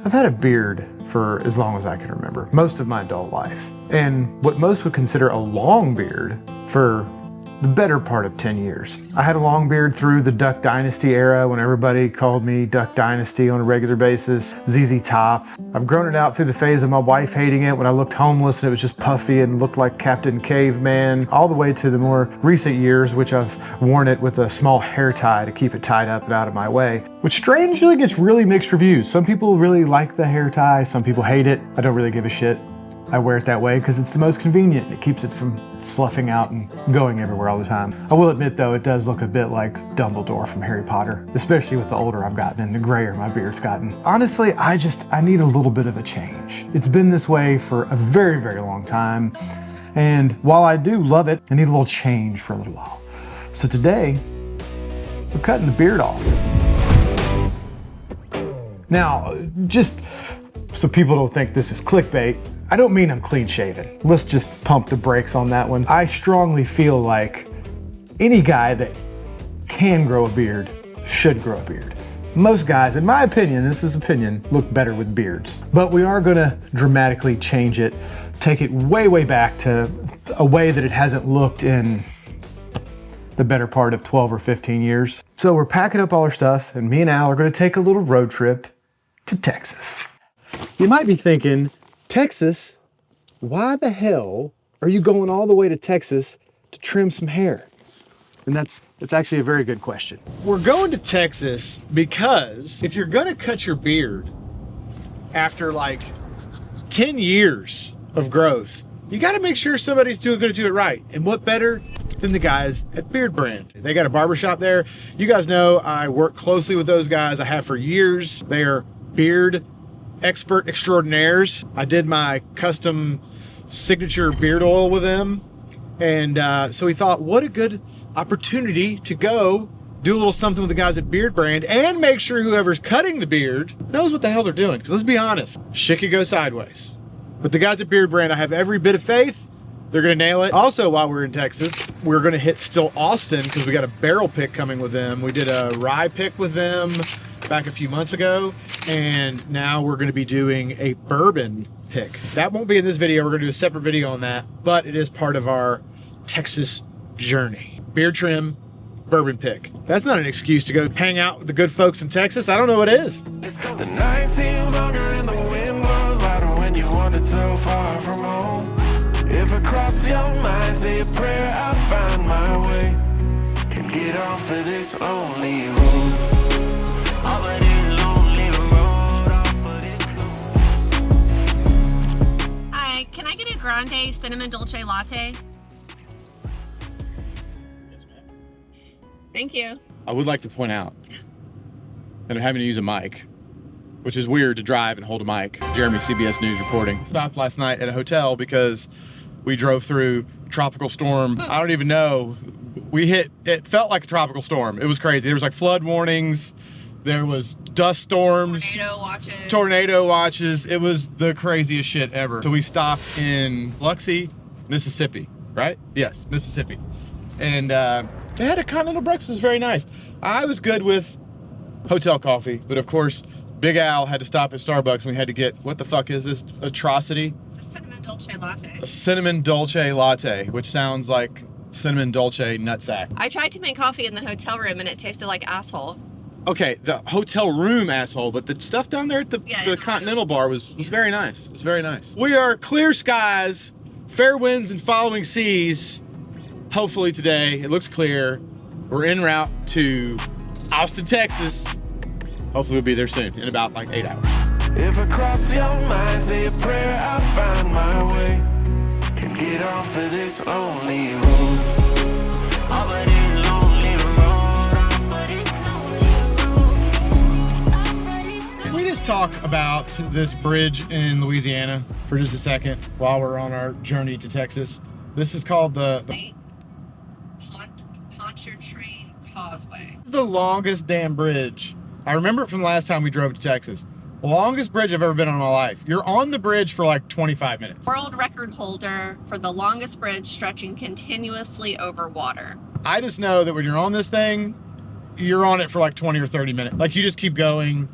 I've had a beard for as long as I can remember, most of my adult life. And what most would consider a long beard for the better part of 10 years. I had a long beard through the Duck Dynasty era when everybody called me Duck Dynasty on a regular basis, ZZ Top. I've grown it out through the phase of my wife hating it when I looked homeless and it was just puffy and looked like Captain Caveman, all the way to the more recent years, which I've worn it with a small hair tie to keep it tied up and out of my way, which strangely gets really mixed reviews. Some people really like the hair tie, some people hate it. I don't really give a shit. I wear it that way because it's the most convenient. It keeps it from fluffing out and going everywhere all the time. I will admit though, it does look a bit like Dumbledore from Harry Potter, especially with the older I've gotten and the grayer my beard's gotten. Honestly, I need a little bit of a change. It's been this way for a very, very long time. And while I do love it, I need a little change for a little while. So today, we're cutting the beard off. Now, just so people don't think this is clickbait, I don't mean I'm clean shaven. Let's just pump the brakes on that one. I strongly feel like any guy that can grow a beard should grow a beard. Most guys, in my opinion, this is opinion, look better with beards. But we are gonna dramatically change it, take it way, way back to a way that it hasn't looked in the better part of 12 or 15 years. So we're packing up all our stuff and me and Al are gonna take a little road trip to Texas. You might be thinking, Texas? Why the hell are you going all the way to Texas to trim some hair? And that's actually a very good question. We're going to Texas because if you're gonna cut your beard after like 10 years of growth, you gotta make sure somebody's gonna do it right. And what better than the guys at Beard Brand? They got a barbershop there. You guys know I work closely with those guys. I have for years. They are beard expert extraordinaires. I did my custom signature beard oil with them. And so we thought, what a good opportunity to go do a little something with the guys at Beard Brand and make sure whoever's cutting the beard knows what the hell they're doing. Because let's be honest, shit could go sideways. But the guys at Beard Brand, I have every bit of faith they're gonna nail it. Also, while we're in Texas, we're gonna hit Still Austin because we got a barrel pick coming with them. We did a rye pick with them back a few months ago, and now we're gonna be doing a bourbon pick. That won't be in this video. We're gonna do a separate video on that, but it is part of our Texas journey. Beard trim, bourbon pick. That's not an excuse to go hang out with the good folks in Texas. I don't know what is. The night seems longer and the wind blows louder when you wander so far from home. If across your mind, say a prayer, I'll find my way and get off of this lonely road. Hi, can I get a grande cinnamon dolce latte? Thank you. I would like to point out that I'm having to use a mic, which is weird to drive and hold a mic. Jeremy, CBS News reporting. Stopped last night at a hotel because we drove through tropical storm. I don't even know. It felt like a tropical storm. It was crazy. There was like flood warnings. There was dust storms. Tornado watches. It was the craziest shit ever. So we stopped in Biloxi, Mississippi, right? Yes, Mississippi. And they had a continental breakfast. It was very nice. I was good with hotel coffee, but of course, Big Al had to stop at Starbucks and we had to get, what the fuck is this atrocity? It's a cinnamon dolce latte. A cinnamon dolce latte, which sounds like cinnamon dolce nutsack. I tried to make coffee in the hotel room and it tasted like asshole. Okay, the hotel room asshole, but the stuff down there at the Continental bar was very nice. It was very nice. We are clear skies, fair winds and following seas. Hopefully today, it looks clear. We're en route to Austin, Texas. Hopefully we'll be there soon, in about like 8 hours. If across your mind, say a prayer, I'll find my way and get off of this lonely road. Off of this lonely road. Can we just talk about this bridge in Louisiana for just a second while we're on our journey to Texas? This is called the Pontchartrain Causeway. This is the longest damn bridge. I remember it from the last time we drove to Texas. The longest bridge I've ever been on in my life. You're on the bridge for like 25 minutes. World record holder for the longest bridge stretching continuously over water. I just know that when you're on this thing, you're on it for like 20 or 30 minutes. Like you just keep going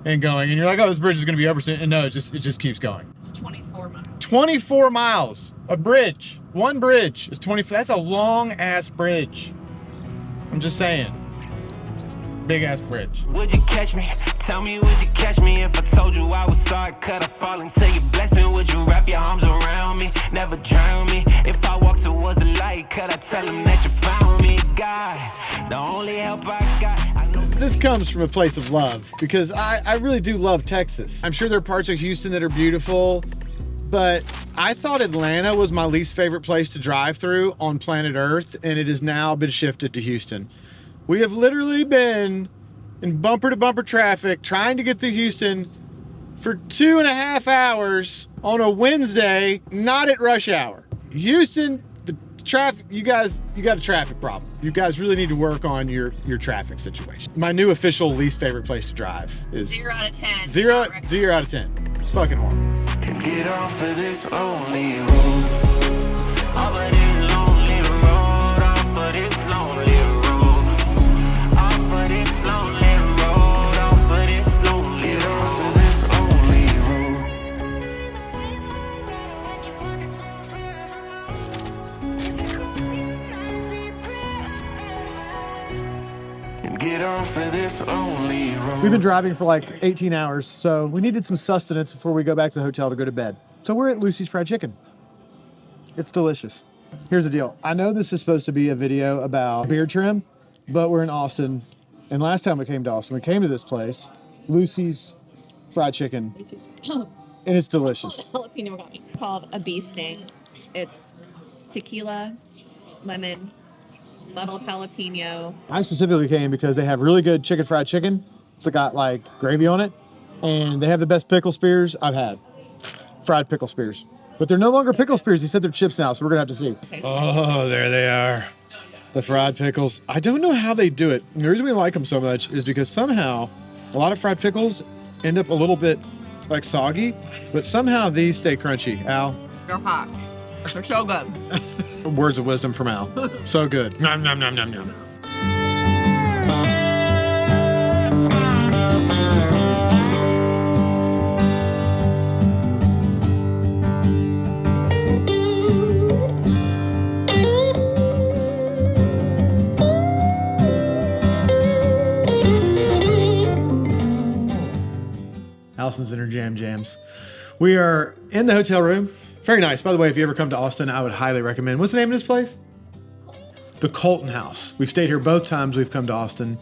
and going, and you're like, oh, this bridge is going to be over soon. And no, it just keeps going. It's 24 miles. 24 miles. A bridge. One bridge is 24. That's a long ass bridge. I'm just saying. Big ass bridge. Would you catch me? Tell me, would you catch me if I told you I was sorry? Could I fall into your blessing? Would you wrap your arms around me? Never drown me. If I walk towards the light, could I tell him that you found me? God, the only help I got. I know. This comes from a place of love because I really do love Texas. I'm sure there are parts of Houston that are beautiful, but I thought Atlanta was my least favorite place to drive through on planet Earth, and it has now been shifted to Houston. We have literally been in bumper to bumper traffic trying to get to Houston for 2.5 hours on a Wednesday, not at rush hour. Houston, the traffic, you got a traffic problem. You guys really need to work on your traffic situation. My new official least favorite place to drive is 0 out of 10. 0 out of 10. It's fucking horrible. And get off of this lonely road. Off of this lonely road. Off of this lonely road. Off of this lonely road. Off of this lonely road. Off of this lonely road. And get off of this lonely road. We've been driving for like 18 hours, so we needed some sustenance before we go back to the hotel to go to bed. So we're at Lucy's Fried Chicken. It's delicious. Here's the deal. I know this is supposed to be a video about beard trim, but we're in Austin. And last time we came to Austin, we came to this place, Lucy's Fried Chicken, and it's delicious. Jalapeno got me. Called a bee sting. It's tequila, lemon, muddled jalapeno. I specifically came because they have really good chicken fried chicken. It's got like gravy on it, and they have the best pickle spears I've had. Fried pickle spears. But they're no longer pickle spears. He said they're chips now, so we're gonna have to see. Oh, there they are. The fried pickles. I don't know how they do it. And the reason we like them so much is because somehow a lot of fried pickles end up a little bit like soggy, but somehow these stay crunchy. Al? They're hot. They're so good. Words of wisdom from Al. So good. Nom, nom, nom, nom, nom. Allison's Inner Jams. We are in the hotel room. Very nice. By the way, if you ever come to Austin, I would highly recommend. What's the name of this place? The Colton House. We've stayed here both times we've come to Austin,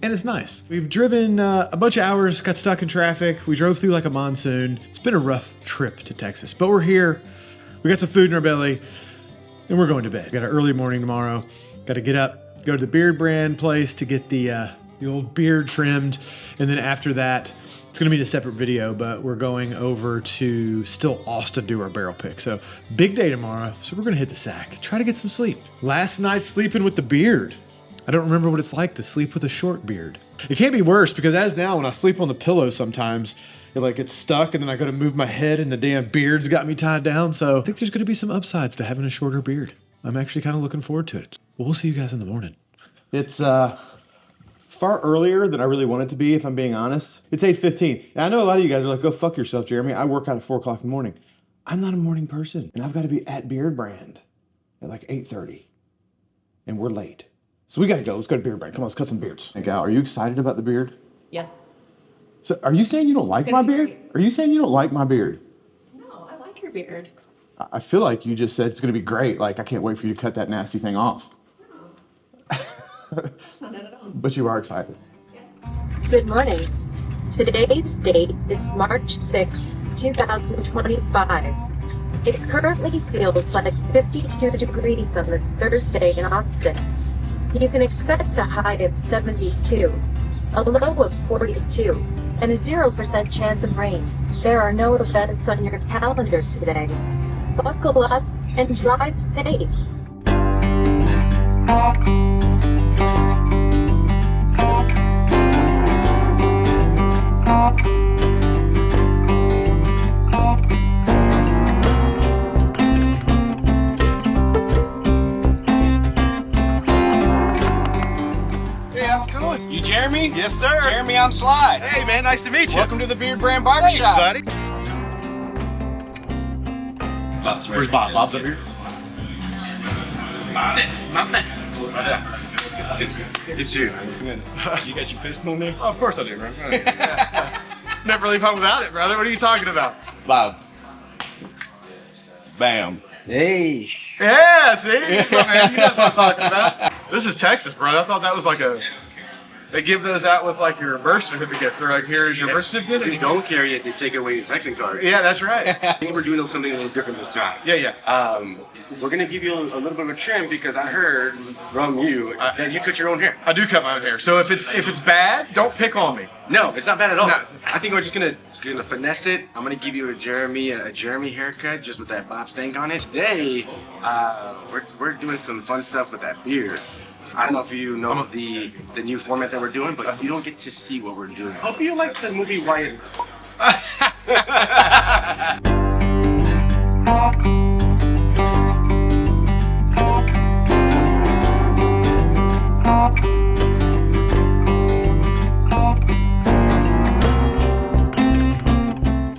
and it's nice. We've driven a bunch of hours, got stuck in traffic. We drove through like a monsoon. It's been a rough trip to Texas, but we're here. We got some food in our belly, and we're going to bed. We got an early morning tomorrow. Got to get up, go to the beard brand place to get the old beard trimmed, and then after that, it's gonna be in a separate video, but we're going over to still Austin to do our barrel pick. So big day tomorrow, so we're gonna hit the sack, try to get some sleep. Last night sleeping with the beard. I don't remember what it's like to sleep with a short beard. It can't be worse because as now when I sleep on the pillow sometimes, it like gets stuck and then I gotta move my head and the damn beard's got me tied down. So I think there's gonna be some upsides to having a shorter beard. I'm actually kind of looking forward to it. But we'll see you guys in the morning. It's far earlier than I really want it to be, if I'm being honest. It's 8:15. And I know a lot of you guys are like, go fuck yourself, Jeremy. I work out at 4 o'clock in the morning. I'm not a morning person. And I've got to be at Beard Brand at like 8:30. And we're late. So we got to go. Let's go to Beard Brand. Come on, let's cut some beards. Hey, Gal, are you excited about the beard? Yeah. So are you saying you don't like my beard? Are you saying you don't like my beard? No, I like your beard. I feel like you just said it's going to be great. Like, I can't wait for you to cut that nasty thing off. That's not it at all. But you are excited. Good morning. Today's date is March 6th, 2025. It currently feels like 52 degrees on this Thursday in Austin. You can expect a high of 72, a low of 42, and a 0% chance of rain. There are no events on your calendar today. Buckle up and drive safe. Hey, how's it going? You Jeremy? Jeremy? Yes, sir. Jeremy, I'm Sly. Hey, man, nice to meet you. Welcome to the Beard Brand Barbershop. Thanks, buddy. Where's Bob? Bob's up here. My man. It's you. You got your pistol in there? Oh, of course I do, bro. Never leave home without it, brother. What are you talking about? Bob. Bam. Hey. Yeah, see? Man, you know what I'm talking about. This is Texas, bro. I thought that was like a... They give those out with like your birth certificates. They're like, here's your birth certificate. If you don't carry it, they take away your Texan card. Yeah, that's right. I think we're doing something a little different this time. Yeah. We're gonna give you a little bit of a trim because I heard from you that you cut your own hair. I do cut my own hair. So if it's bad, don't pick on me. No, it's not bad at all. No. I think we're just gonna finesse it. I'm gonna give you a Jeremy haircut just with that Bob Stank on it. Today, we're doing some fun stuff with that beard. I don't know if you know the new format that we're doing, but you don't get to see what we're doing. Hope you like the movie Wyatt.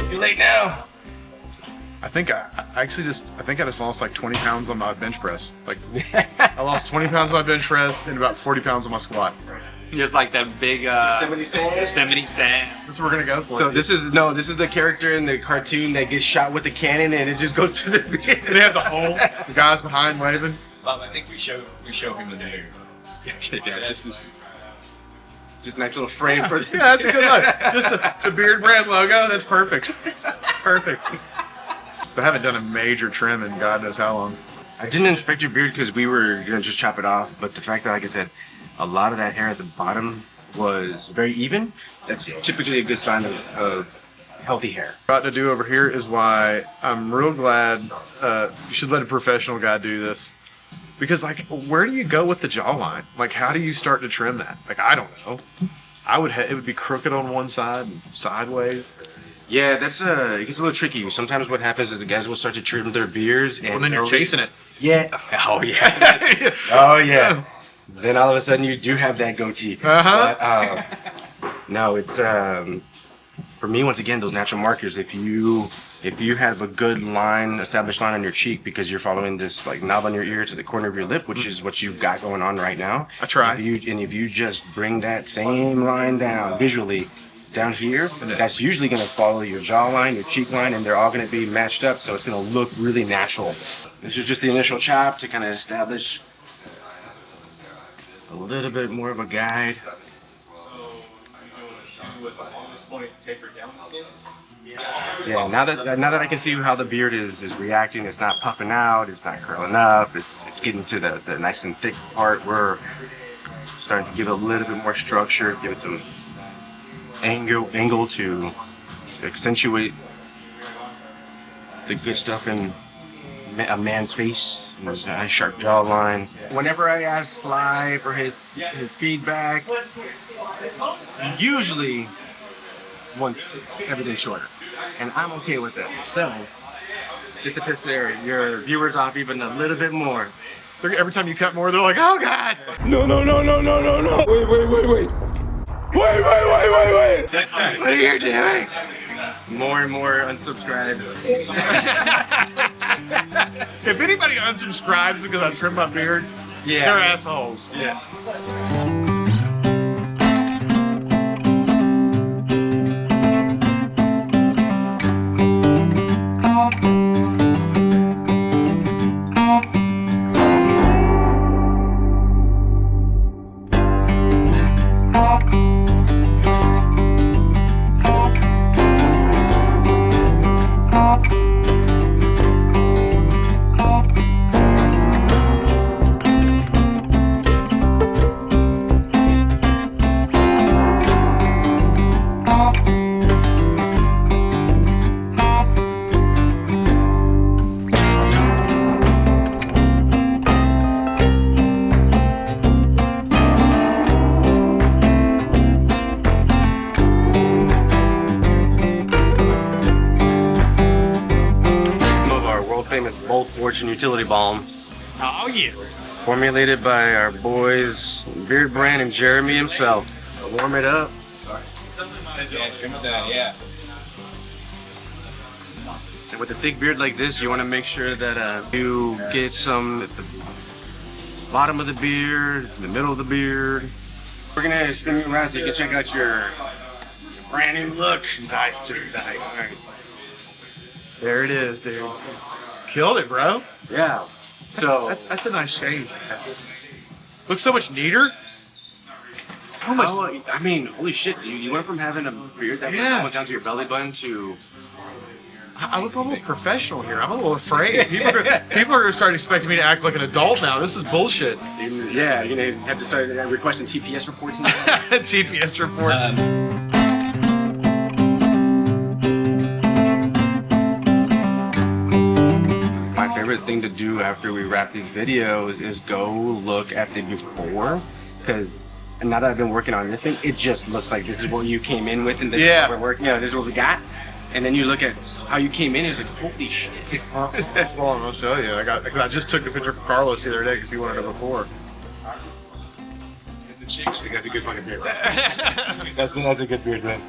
Too late now. I think I just lost like 20 pounds on my bench press. Like I lost 20 pounds on my bench press and about 40 pounds on my squat. Just like that big Yosemite Sam. Yosemite Sam. That's what we're gonna go for. So this is the character in the cartoon that gets shot with a cannon and it just goes through the beard. They have the hole. The guys behind waving. Bob, I think we show him the new. Yeah, this is just a nice little frame for the... Yeah, that's a good look. Just the Beard Brand logo. That's perfect. Perfect. So I haven't done a major trim in God knows how long. I didn't inspect your beard because we were gonna just chop it off, but the fact that, like I said, a lot of that hair at the bottom was very even. That's typically a good sign of healthy hair. What I'm about to do over here is why I'm real glad you should let a professional guy do this. Because like, where do you go with the jawline? Like, how do you start to trim that? Like, I don't know. It would be crooked on one side and sideways. Yeah, it gets a little tricky. Sometimes what happens is the guys will start to trim their beards and Well, then you're chasing it. Yeah. Oh yeah. Oh yeah. Then all of a sudden you do have that goatee. Uh-huh. But, no, it's for me, once again, those natural markers. If you have a good established line on your cheek because you're following this like knob on your ear to the corner of your lip, which is what you've got going on right now. I try. If you just bring that same line down visually down here, that's usually going to follow your jawline, your cheek line, and they're all going to be matched up, so it's going to look really natural. This is just the initial chop to kind of establish a little bit more of a guide. Yeah, now that I can see how the beard is reacting, it's not puffing out, it's not curling up, it's getting to the nice and thick part. We're starting to give it a little bit more structure, give it some angle to accentuate the good stuff in a man's face. There's a nice sharp jawline. Whenever I ask Sly for his feedback, he usually wants everything shorter, and I'm okay with it. So, just to piss your viewers off even a little bit more. Every time you cut more, they're like, oh God. No. Wait. What are you doing? More and more unsubscribe. If anybody unsubscribes because I trimmed my beard, Yeah. they're assholes. Yeah. Famous Bolt Fortune Utility Balm. Oh yeah. Formulated by our boys Beard Brand and Jeremy himself. warm it up. Yeah. And with a thick beard like this, you want to make sure that you get some at the bottom of the beard, the middle of the beard. We're gonna spin you around so you can check out your brand new look. Nice, dude. Nice. There it is, dude. Killed it, bro. Yeah. So That's a nice shade. Looks so much neater. So much. I mean, holy shit, dude! You went from having a beard that was almost down to your belly button to. I look almost professional here. I'm a little afraid. People are going to start expecting me to act like an adult now. This is bullshit. Yeah, you're gonna have to start requesting TPS reports and stuff. TPS report. My favorite thing to do after we wrap these videos is go look at the before, because now that I've been working on this thing, it just looks like this is what you came in with, and this is what we're working. This is what we got. And then you look at how you came in, it's like, holy shit. Well, I'll show you. I just took the picture for Carlos the other day because he wanted it before. That's a good fucking beard. That's a good beard, man.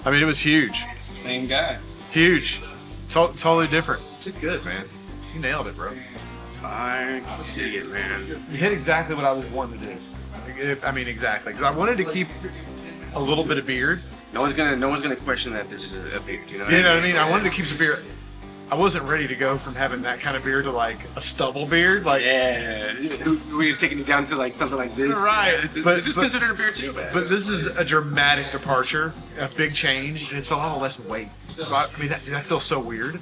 I mean, it was huge. It's the same guy. Huge. Totally different. Did good, man. You nailed it, bro. I dig it, man. You hit exactly what I was wanting to do. I mean, exactly. Because I wanted to keep a little bit of beard. No one's gonna question that this is a beard. You know what I mean? I wanted to keep some beard. I wasn't ready to go from having that kind of beard to like a stubble beard. Like, yeah, we're taking it down to like something like this. Right. Yeah. This is considered a beard too, man. But this is a dramatic departure, a big change, and it's a lot less weight. So I mean, that feels so weird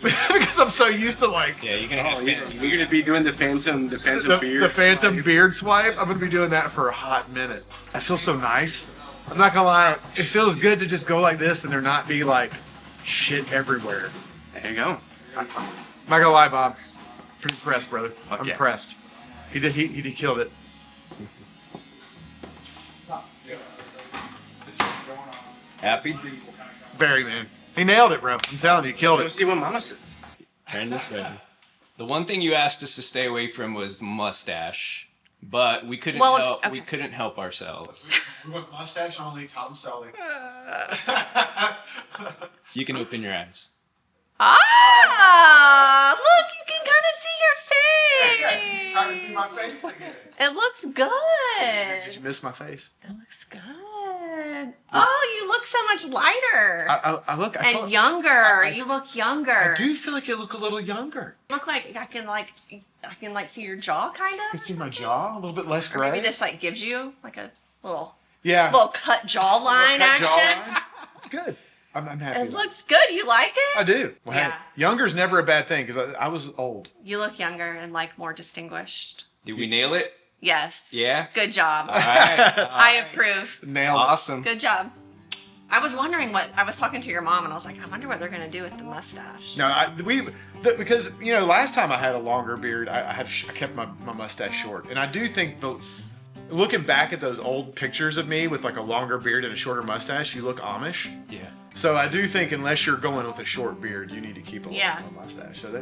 because I'm so used to like. Yeah, you're gonna have you're gonna be doing the phantom beard. The phantom beard swipe. I'm gonna be doing that for a hot minute. That feels so nice. I'm not gonna lie. It feels good to just go like this and there not be like shit everywhere. There you go. I'm not gonna lie, Bob. Pretty impressed, brother. I'm yeah. impressed. He did killed it. happy. Very, man. He nailed it, bro. I'm telling you, he killed Let's it. see what Mama says. Turn this way. The one thing you asked us to stay away from was mustache, but we couldn't help. We couldn't help ourselves. We went mustache only, Tom Selleck. You can open your eyes. Ah, look, you can kind of see your face. Trying to see my face again. It looks good. Did you miss my face? It looks good. Oh, you look so much lighter I look and younger. You look younger. I do feel like you look a little younger. Look like I can see your jaw kind of. You see my jaw a little bit less Or gray. maybe this like gives you like a little cut jawline Cut action. jawline. It's good. I'm happy. It looks good. You like it? I do. Well, Yeah. hey, younger's never a bad thing because I was old. You look younger and like more distinguished. Did we nail it? Yes. Yeah. Good job. All right. I approve. Nailed it. Awesome. Good job. I was wondering what I was talking to your mom and I was like, I wonder what they're gonna do with the mustache. No, because last time I had a longer beard, I kept my mustache short, and I do think looking back at those old pictures of me with like a longer beard and a shorter mustache, you look Amish. Yeah. So I do think unless you're going with a short beard, you need to keep a Yeah. long mustache. So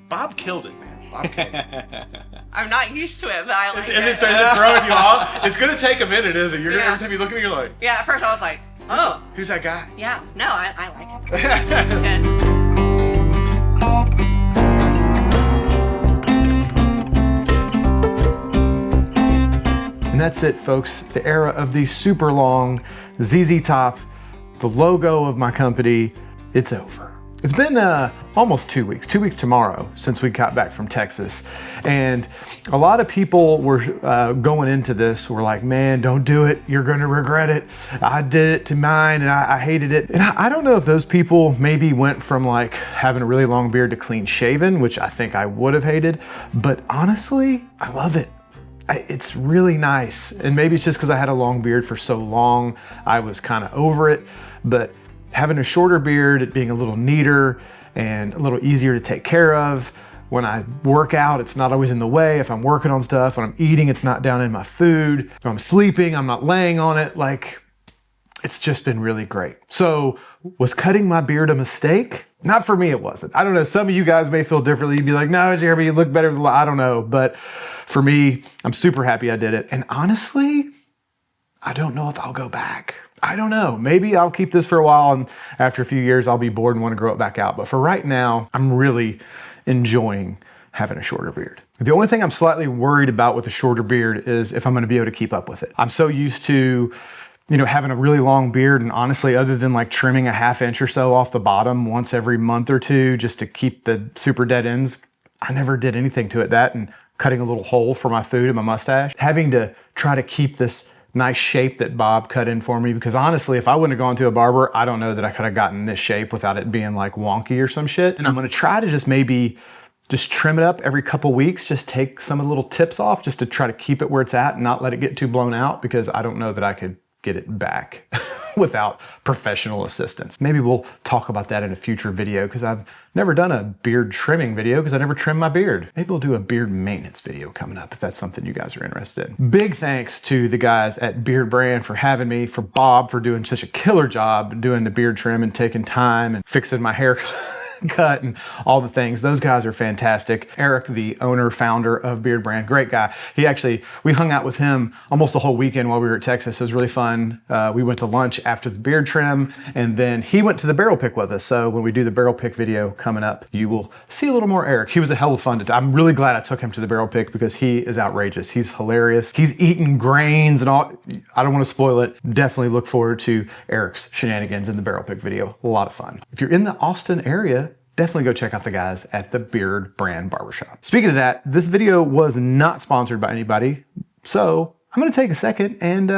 Bob killed it, man. Bob killed it. I'm not used to it, but I like Is it throwing you off? It's gonna take a minute, isn't it? You're Yeah. every time you look at me, you're like, Yeah, at first I was like, oh, who's that guy? yeah. No, I like it. It's good. And that's it, folks. The era of the super long ZZ Top, the logo of my company, it's over. It's been almost 2 weeks tomorrow since we got back from Texas. And a lot of people were going into this, were like, man, don't do it. You're gonna regret it. I did it to mine and I hated it. And I don't know if those people maybe went from like having a really long beard to clean shaven, which I think I would have hated. But honestly, I love it. It's really nice. And maybe it's just because I had a long beard for so long, I was kind of over it. But having a shorter beard, it being a little neater and a little easier to take care of. When I work out, it's not always in the way. If I'm working on stuff, when I'm eating, it's not down in my food. If I'm sleeping, I'm not laying on it. Like, it's just been really great. So was cutting my beard a mistake? Not for me, it wasn't. I don't know, some of you guys may feel differently. You'd be like, no, Jeremy, you look better than I don't know. But for me, I'm super happy I did it. And honestly, I don't know if I'll go back. I don't know. Maybe I'll keep this for a while, and after a few years, I'll be bored and want to grow it back out. But for right now, I'm really enjoying having a shorter beard. The only thing I'm slightly worried about with a shorter beard is if I'm going to be able to keep up with it. I'm so used to, you know, having a really long beard, and honestly, other than like trimming a ½ inch or so off the bottom once every month or two just to keep the super dead ends, I never did anything to it. That and cutting a little hole for my food in my mustache. Having to try to keep this nice shape that Bob cut in for me, because honestly, if I wouldn't have gone to a barber, I don't know that I could have gotten this shape without it being like wonky or some shit. And I'm gonna try to just trim it up every couple weeks, just take some of the little tips off just to try to keep it where it's at and not let it get too blown out, because I don't know that I could get it back without professional assistance. Maybe we'll talk about that in a future video, because I've never done a beard trimming video because I never trimmed my beard. Maybe we'll do a beard maintenance video coming up if that's something you guys are interested in. Big thanks to the guys at Beard Brand for having me, for Bob for doing such a killer job doing the beard trim and taking time and fixing my hair cut and all the things. Those guys are fantastic. Eric, the owner, founder of Beard Brand, great guy. We hung out with him almost the whole weekend while we were at Texas. It was really fun. We went to lunch after the beard trim, and then he went to the barrel pick with us. So when we do the barrel pick video coming up, you will see a little more Eric. He was a hell of fun. I'm really glad I took him to the barrel pick because he is outrageous. He's hilarious. He's eating grains and all. I don't want to spoil it. Definitely look forward to Eric's shenanigans in the barrel pick video. A lot of fun. If you're in the Austin area, definitely go check out the guys at the Beard Brand Barbershop. Speaking of that, this video was not sponsored by anybody, so I'm gonna take a second and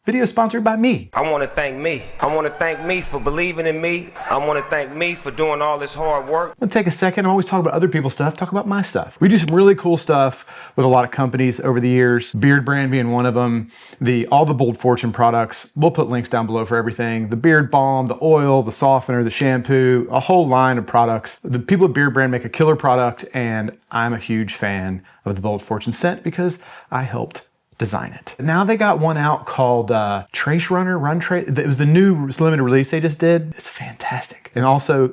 video sponsored by me. I want to thank me. I want to thank me for believing in me. I want to thank me for doing all this hard work. I'm gonna take a second. I always talk about other people's stuff, talk about my stuff. We do some really cool stuff with a lot of companies over the years, Beard Brand being one of them, all the Bold Fortune products. We'll put links down below for everything. The beard balm, the oil, the softener, the shampoo, a whole line of products. The people at Beard Brand make a killer product, and I'm a huge fan of the Bold Fortune scent because I helped design it. Now they got one out called Trace Runner, Run Trace. It was the new limited release they just did. It's fantastic. And also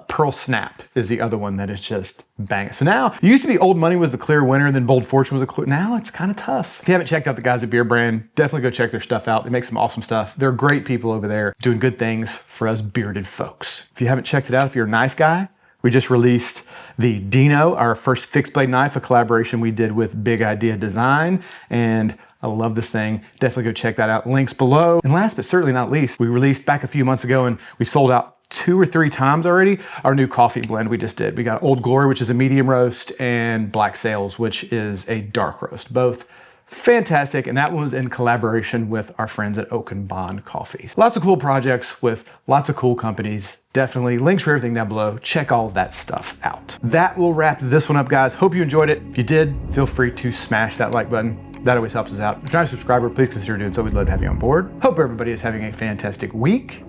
Pearl Snap is the other one that is just banging. So now, it used to be Old Money was the clear winner, then Bold Fortune was a clear. Now it's kind of tough. If you haven't checked out the guys at Beard Brand, definitely go check their stuff out. They make some awesome stuff. They're great people over there doing good things for us bearded folks. If you haven't checked it out, if you're a knife guy, we just released the Dino, our first fixed blade knife, a collaboration we did with Big Idea Design, and I love this thing. Definitely go check that out. Links below. And last but certainly not least, we released back a few months ago and we sold out 2 or 3 times already, our new coffee blend we just did. We got Old Glory, which is a medium roast, and Black Sails, which is a dark roast. Both fantastic, and that one was in collaboration with our friends at Oak and Bond Coffee. Lots of cool projects with lots of cool companies. Definitely links for everything down below. Check all that stuff out. That will wrap this one up, guys. Hope you enjoyed it. If you did, feel free to smash that like button. That always helps us out. If you're not a subscriber, please consider doing so. We'd love to have you on board. Hope everybody is having a fantastic week,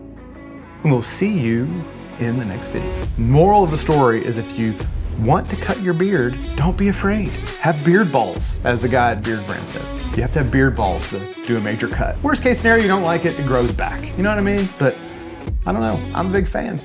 and we'll see you in the next video. Moral of the story is, if you want to cut your beard, don't be afraid. Have beard balls, as the guy at Beard Brand said. You have to have beard balls to do a major cut. Worst case scenario, you don't like it, it grows back. You know what I mean? But I don't know, I'm a big fan.